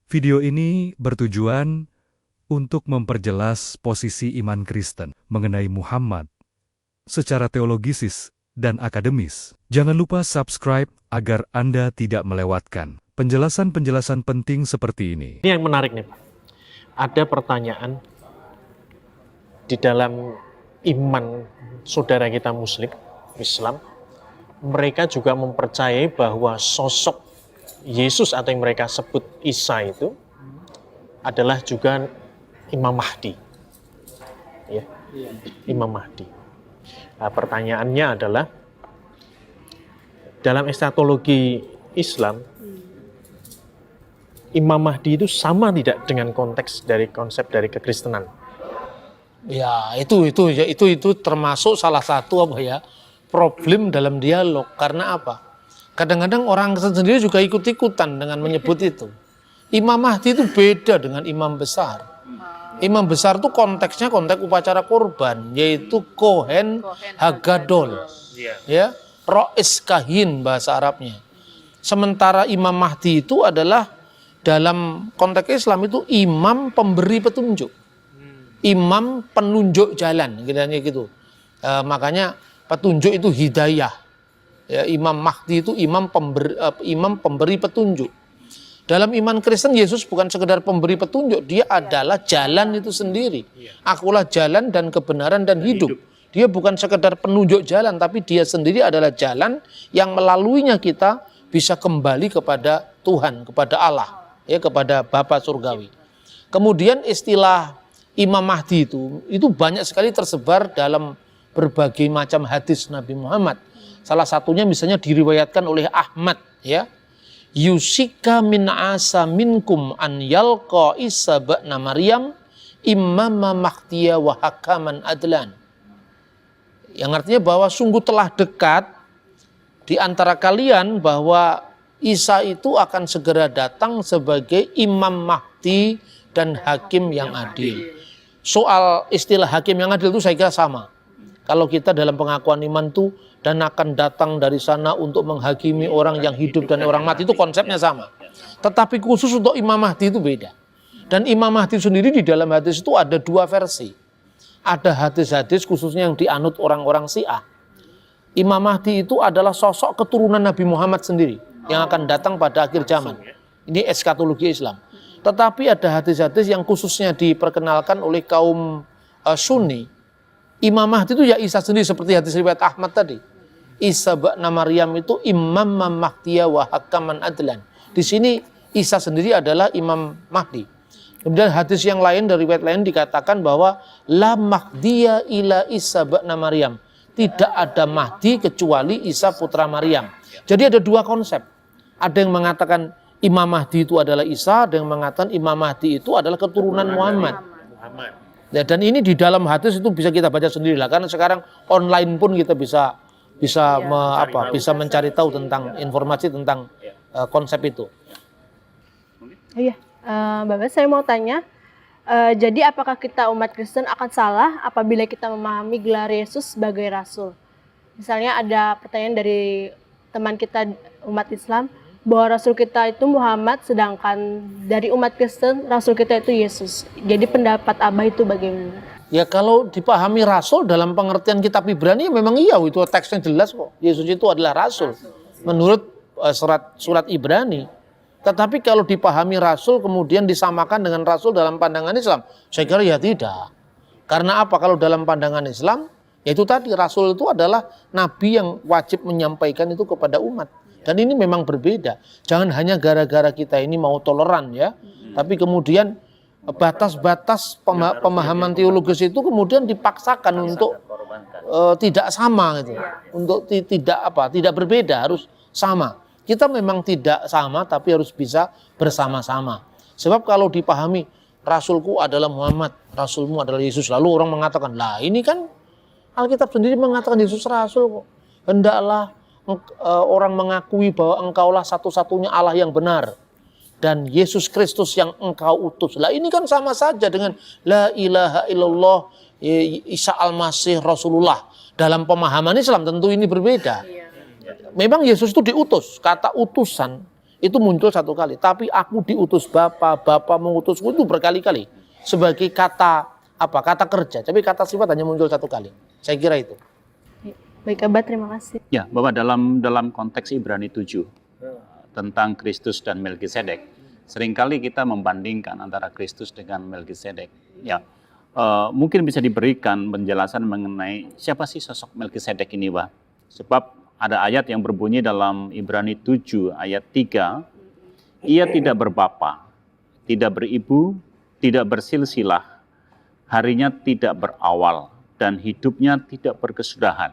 Video ini bertujuan untuk memperjelas posisi iman Kristen mengenai Muhammad secara teologisis dan akademis. Jangan lupa subscribe agar Anda tidak melewatkan penjelasan-penjelasan penting seperti ini. Ini yang menarik nih Pak. Ada pertanyaan di dalam iman saudara kita Muslim, Islam, mereka juga mempercayai bahwa sosok Yesus atau yang mereka sebut Isa itu adalah juga Imam Mahdi. Ya, Imam Mahdi. Nah, pertanyaannya adalah dalam eskatologi Islam, Imam Mahdi itu sama tidak dengan konteks dari konsep dari kekristenan? Ya, itu termasuk salah satu problem dalam dialog. Karena apa? Kadang-kadang orang sendiri juga ikut-ikutan dengan menyebut itu. Imam Mahdi itu beda dengan imam besar. Imam besar itu konteksnya konteks upacara kurban, yaitu Kohen Hagadol. Ya, Ro'is Kahin bahasa Arabnya. Sementara Imam Mahdi itu adalah dalam konteks Islam itu imam pemberi petunjuk. Imam penunjuk jalan, gitu. Makanya petunjuk itu hidayah. Ya, Imam Mahdi itu imam pemberi petunjuk. Dalam iman Kristen, Yesus bukan sekedar pemberi petunjuk, dia adalah jalan itu sendiri. Akulah jalan dan kebenaran dan hidup. Dia bukan sekedar penunjuk jalan, tapi dia sendiri adalah jalan yang melaluinya kita bisa kembali kepada Tuhan, kepada Allah, ya, kepada Bapa Surgawi. Kemudian istilah Imam Mahdi itu banyak sekali tersebar dalam berbagai macam hadis Nabi Muhammad. Salah satunya misalnya diriwayatkan oleh Ahmad, ya. Yusika min asa minkum an yalqa Isa ba'na Maryam imama mahdiya wa hakaman adlan. Yang artinya bahwa sungguh telah dekat di antara kalian bahwa Isa itu akan segera datang sebagai Imam Mahdi dan hakim yang adil. Soal istilah hakim yang adil itu saya kira sama. Kalau kita dalam pengakuan iman itu dan akan datang dari sana untuk menghakimi orang yang hidup dan orang mati, itu konsepnya sama. Tetapi khusus untuk Imam Mahdi itu beda. Dan Imam Mahdi sendiri di dalam hadis itu ada dua versi. Ada hadis-hadis khususnya yang dianut orang-orang Syiah. Imam Mahdi itu adalah sosok keturunan Nabi Muhammad sendiri yang akan datang pada akhir zaman. Ini eskatologi Islam. Tetapi ada hadis-hadis yang khususnya diperkenalkan oleh kaum Sunni. Imam Mahdi itu ya Isa sendiri, seperti hadis riwayat Ahmad tadi. Isa ba'na Maryam itu imam mahdiya wa hakaman adlan. Di sini Isa sendiri adalah Imam Mahdi. Kemudian hadis yang lain dari riwayat lain dikatakan bahwa la mahdiya ila Isa ba'na Maryam. Tidak ada Mahdi kecuali Isa putra Maryam. Jadi ada dua konsep. Ada yang mengatakan Imam Mahdi itu adalah Isa, ada yang mengatakan Imam Mahdi itu adalah keturunan Muhammad. Ya, dan ini di dalam hadis itu bisa kita baca sendiri lah, karena sekarang online pun kita bisa mencari tahu tentang informasi tentang konsep itu. Iya, Bapak, saya mau tanya, jadi apakah kita umat Kristen akan salah apabila kita memahami gelar Yesus sebagai Rasul? Misalnya ada pertanyaan dari teman kita umat Islam, bahwa Rasul kita itu Muhammad, sedangkan dari umat Kristen Rasul kita itu Yesus. Jadi pendapat Abah itu bagaimana? Ya, kalau dipahami Rasul dalam pengertian kitab Ibrani, memang iya, itu teksnya jelas kok. Yesus itu adalah Rasul menurut surat Ibrani. Tetapi kalau dipahami Rasul kemudian disamakan dengan Rasul dalam pandangan Islam, saya kira ya tidak. Karena apa? Kalau dalam pandangan Islam, yaitu tadi Rasul itu adalah Nabi yang wajib menyampaikan itu kepada umat. Dan ini memang berbeda. Jangan hanya gara-gara kita ini mau toleran ya. Tapi kemudian batas-batas pemahaman teologis itu kemudian dipaksakan untuk tidak sama gitu. Untuk tidak berbeda, harus sama. Kita memang tidak sama tapi harus bisa bersama-sama. Sebab kalau dipahami Rasulku adalah Muhammad, Rasulmu adalah Yesus, lalu orang mengatakan, lah ini kan Alkitab sendiri mengatakan Yesus Rasul kok. Hendaklah orang mengakui bahwa engkaulah satu-satunya Allah yang benar dan Yesus Kristus yang engkau utus. Lah ini kan sama saja dengan la ilaha illallah Isa al-Masih Rasulullah. Dalam pemahaman Islam tentu ini berbeda. Memang Yesus itu diutus, kata utusan itu muncul satu kali. Tapi aku diutus Bapa, Bapa mengutusku itu berkali-kali sebagai kata apa? Kata kerja. Tapi kata sifat hanya muncul satu kali. Saya kira itu. Baik Abah, terima kasih. Ya, Bapak, dalam konteks Ibrani 7 tentang Kristus dan Melkisedek, seringkali kita membandingkan antara Kristus dengan Melkisedek. Ya, mungkin bisa diberikan penjelasan mengenai siapa sih sosok Melkisedek ini, Pak? Sebab ada ayat yang berbunyi dalam Ibrani 7 ayat 3, ia tidak berbapa, tidak beribu, tidak bersilsilah, harinya tidak berawal, dan hidupnya tidak berkesudahan.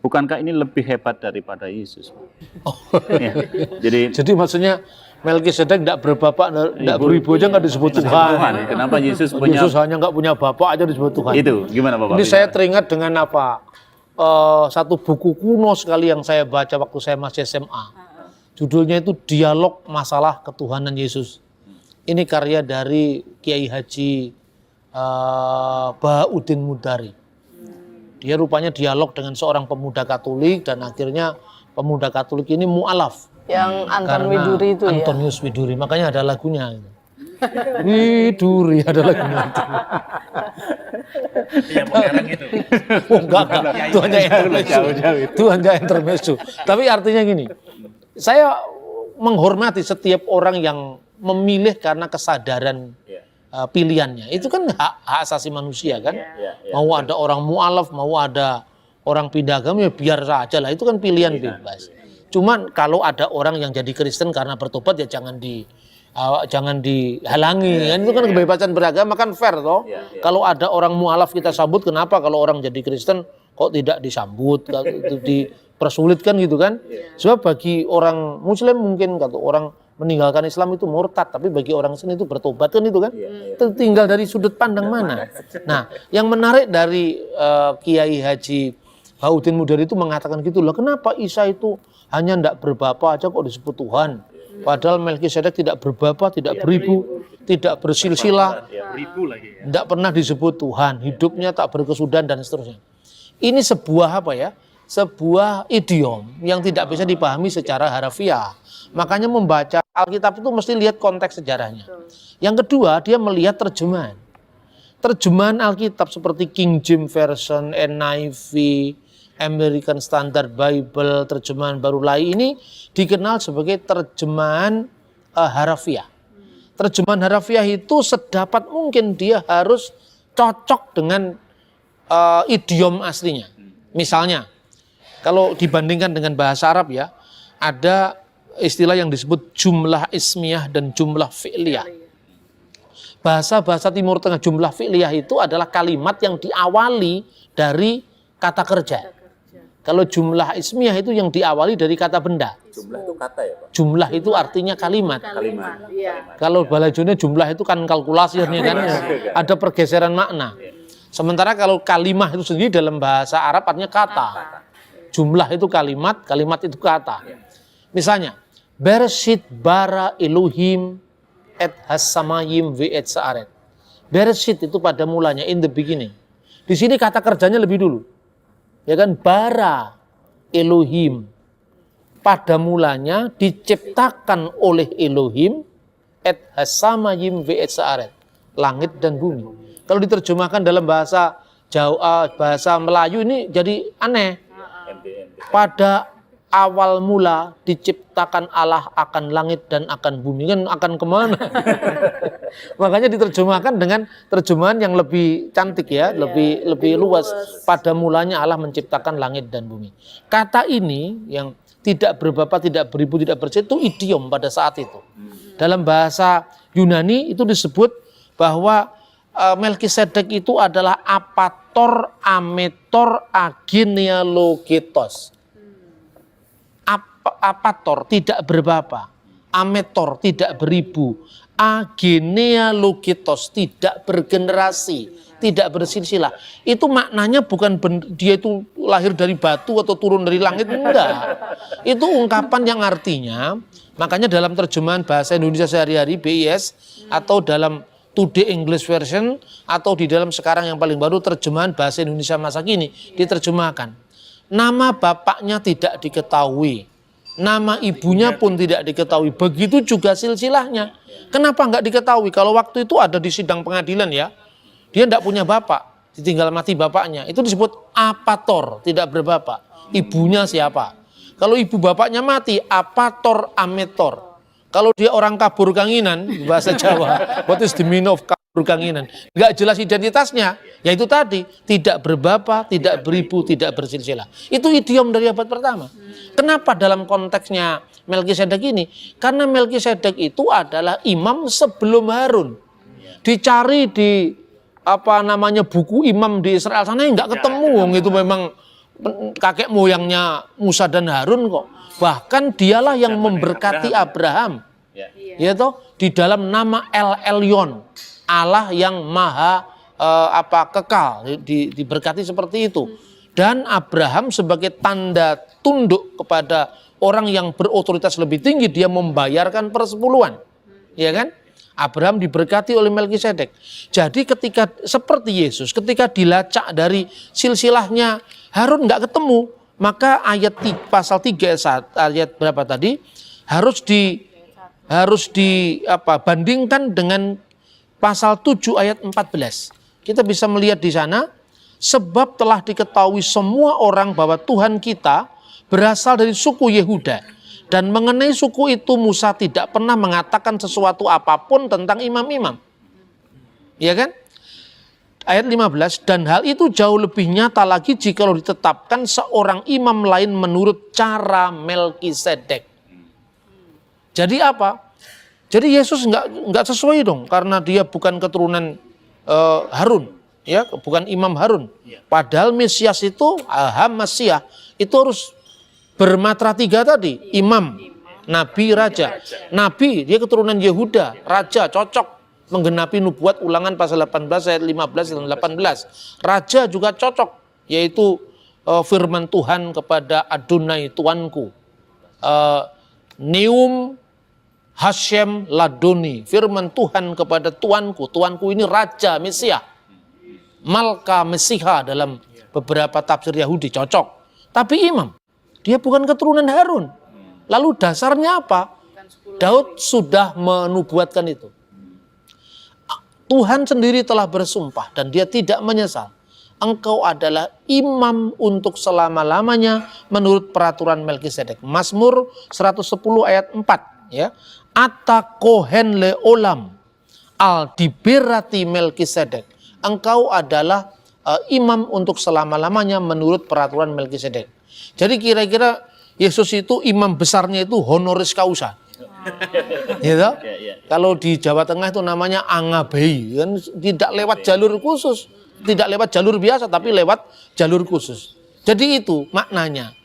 Bukankah ini lebih hebat daripada Yesus? Ya, Jadi maksudnya Melkisedek tidak berbapak, tidak beribu aja nggak disebut Tuhan. Kenapa Yesus punya? Yesus hanya nggak punya bapak aja disebut Tuhan. Itu gimana Bapak? Ini saya teringat dengan apa? Satu buku kuno sekali yang saya baca waktu saya masih SMA. Judulnya itu Dialog Masalah Ketuhanan Yesus. Ini karya dari Kiai Haji Bahauddin Mudari. Dia rupanya dialog dengan seorang pemuda Katolik dan akhirnya pemuda Katolik ini mu'alaf. Yang Anton Widuri itu ya? Antonius Widuri, makanya ada lagunya. Widuri ada lagunya itu. Yang mengarang itu. Oh enggak. Itu hanya intermezzo. Itu hanya intermezzo. Tapi artinya gini, saya menghormati setiap orang yang memilih karena kesadaran pilihannya. Itu kan hak asasi manusia kan. Mau ada orang mu'alaf, mau ada orang pindah agama, ya biar saja lah. Itu kan pilihan bebas. Cuman kalau ada orang yang jadi Kristen karena bertobat, ya jangan dihalangi. Kan itu kan kebebasan beragama kan fair toh. Kalau ada orang mu'alaf kita sambut, kenapa kalau orang jadi Kristen kok tidak disambut? Itu dipersulitkan gitu kan. Sebab bagi orang Muslim mungkin kata orang meninggalkan Islam itu murtad, tapi bagi orang Kristen itu bertobat kan itu kan. Itu tinggal dari sudut pandang mana. Nah, yang menarik dari Kiai Haji Bahauddin Mudari itu mengatakan gitu loh, kenapa Isa itu hanya tidak berbapa aja kok disebut Tuhan. Padahal Melkisedek tidak berbapa, tidak beribu, tidak bersilsilah, tidak pernah disebut Tuhan, hidupnya tak berkesudahan dan seterusnya. Ini sebuah apa ya? Sebuah idiom yang tidak bisa dipahami secara harfiah. Makanya membaca Alkitab itu mesti lihat konteks sejarahnya. Yang kedua, dia melihat terjemahan. Terjemahan Alkitab seperti King James Version, NIV, American Standard Bible, terjemahan baru lain ini dikenal sebagai terjemahan harfiah. Terjemahan harfiah itu sedapat mungkin dia harus cocok dengan idiom aslinya. Misalnya, kalau dibandingkan dengan bahasa Arab ya, ada istilah yang disebut jumlah ismiyah dan jumlah fi'liyah. Bahasa-bahasa Timur Tengah jumlah fi'liyah itu adalah kalimat yang diawali dari kata kerja. Kalau jumlah ismiyah itu yang diawali dari kata benda. Jumlah itu kata ya Pak? Jumlah itu artinya kalimat. Kalau balajonya jumlah itu kan kalkulasi kan ya. Ada pergeseran makna. Sementara kalau kalimah itu sendiri dalam bahasa Arab artinya kata. Jumlah itu kalimat, kalimat itu kata. Misalnya, Bereshit bara Elohim et hasamayim ve et sa'aret. Bereshit itu pada mulanya, in the beginning. Di sini kata kerjanya lebih dulu. Ya kan, bara Elohim. Pada mulanya diciptakan oleh Elohim et hasamayim ve et sa'aret. Langit dan bumi. Kalau diterjemahkan dalam bahasa Jawa, bahasa Melayu ini jadi aneh. Pada awal mula diciptakan Allah akan langit dan akan bumi, kan akan kemana? Makanya diterjemahkan dengan terjemahan yang lebih cantik ya, lebih luas. Pada mulanya Allah menciptakan langit dan bumi. Kata ini yang tidak berbapa, tidak beribu, tidak bersih itu idiom pada saat itu. Dalam bahasa Yunani itu disebut bahwa Melkisedek itu adalah apator, ametor, agenealogetos. Apator tidak berbapa, ametor tidak beribu, agenealogetos tidak bergenerasi, tidak bersilsilah. Itu maknanya bukan dia itu lahir dari batu atau turun dari langit, enggak. Itu ungkapan yang artinya, makanya dalam terjemahan bahasa Indonesia sehari-hari BIS atau dalam Today English Version atau di dalam sekarang yang paling baru terjemahan bahasa Indonesia masa kini diterjemahkan. Nama bapaknya tidak diketahui. nama ibunya pun tidak diketahui. Begitu juga silsilahnya. Kenapa nggak diketahui? Kalau waktu itu ada di sidang pengadilan ya, dia tidak punya bapak, ditinggal mati bapaknya. Itu disebut apator, tidak berbapak. Ibunya siapa? Kalau ibu bapaknya mati, apator ametor. Kalau dia orang kabur kanginan, bahasa Jawa, what is the meaning of kabur kanginan? Nggak jelas identitasnya, yaitu tadi, tidak berbapak, tidak beribu, tidak bersilsilah. Itu idiom dari abad pertama. Kenapa dalam konteksnya Melkisedek ini? Karena Melkisedek itu adalah imam sebelum Harun. Dicari di buku imam di Israel sana nggak ketemu, itu memang kakek moyangnya Musa dan Harun kok. Bahkan dialah yang memberkati Abraham, yaitu di dalam nama El Elyon, Allah yang maha kekal, diberkati seperti itu. Dan Abraham sebagai tanda tunduk kepada orang yang berotoritas lebih tinggi, dia membayarkan persepuluhan, ya kan? Abraham diberkati oleh Melkisedek. Jadi ketika seperti Yesus, ketika dilacak dari silsilahnya Harun nggak ketemu, maka ayat pasal 3 ayat berapa tadi harus bandingkan dengan pasal 7 ayat 14. Kita bisa melihat di sana, sebab telah diketahui semua orang bahwa Tuhan kita berasal dari suku Yehuda. Dan mengenai suku itu Musa tidak pernah mengatakan sesuatu apapun tentang imam-imam. Ya kan? Ayat 15, dan hal itu jauh lebih nyata lagi jika ditetapkan seorang imam lain menurut cara Melkisedek. Jadi apa? Jadi Yesus nggak sesuai dong, karena dia bukan keturunan Harun. Ya, bukan imam Harun. Padahal Mesias itu, Mesias itu harus bermatra 3 tadi, imam, nabi, raja. Nabi dia keturunan Yehuda, raja cocok menggenapi nubuat Ulangan pasal 18 ayat 15 dan 18. Raja juga cocok, yaitu firman Tuhan kepada Adonai Tuanku. Neum Hashem Ladoni, firman Tuhan kepada Tuanku. Tuanku ini raja Mesias. Malka Mesiha dalam beberapa tafsir Yahudi cocok. Tapi imam, dia bukan keturunan Harun. Lalu dasarnya apa? Daud sudah menubuatkan itu. Tuhan sendiri telah bersumpah dan dia tidak menyesal. Engkau adalah imam untuk selama-lamanya menurut peraturan Melkisedek. Mazmur 110 ayat 4. Ya. Ata kohen le olam al diberati Melkisedek. Engkau adalah imam untuk selama-lamanya menurut peraturan Melkisedek. Jadi kira-kira Yesus itu imam besarnya itu honoris causa. Gitu? Kalau di Jawa Tengah itu namanya angabei, kan tidak lewat jalur khusus, tidak lewat jalur biasa tapi lewat jalur khusus. Jadi itu maknanya,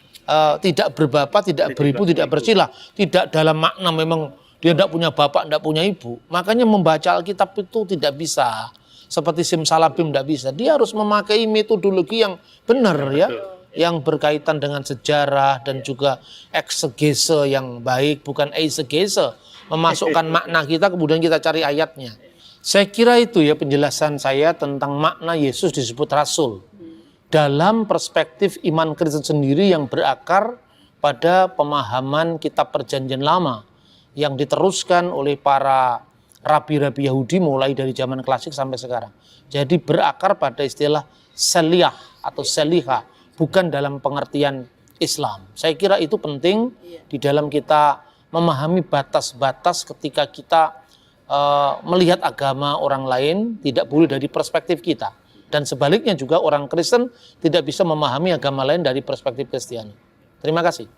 tidak berbapak, tidak beribu, tidak bersilah, tidak dalam makna memang dia tidak punya bapak, tidak punya ibu. Makanya membaca Alkitab itu tidak bisa seperti simsalabim, tidak bisa. Dia harus memakai metodologi yang benar ya, yang berkaitan dengan sejarah dan juga eksegese yang baik, bukan eisegese, memasukkan makna kita kemudian kita cari ayatnya. Saya kira itu ya penjelasan saya tentang makna Yesus disebut rasul dalam perspektif iman Kristen sendiri yang berakar pada pemahaman kitab Perjanjian Lama yang diteruskan oleh para rabi-rabi Yahudi mulai dari zaman klasik sampai sekarang. Jadi berakar pada istilah seliyah atau selihah, bukan dalam pengertian Islam. Saya kira itu penting di dalam kita memahami batas-batas ketika kita melihat agama orang lain, tidak boleh dari perspektif kita. Dan sebaliknya juga orang Kristen tidak bisa memahami agama lain dari perspektif Kristiani. Terima kasih.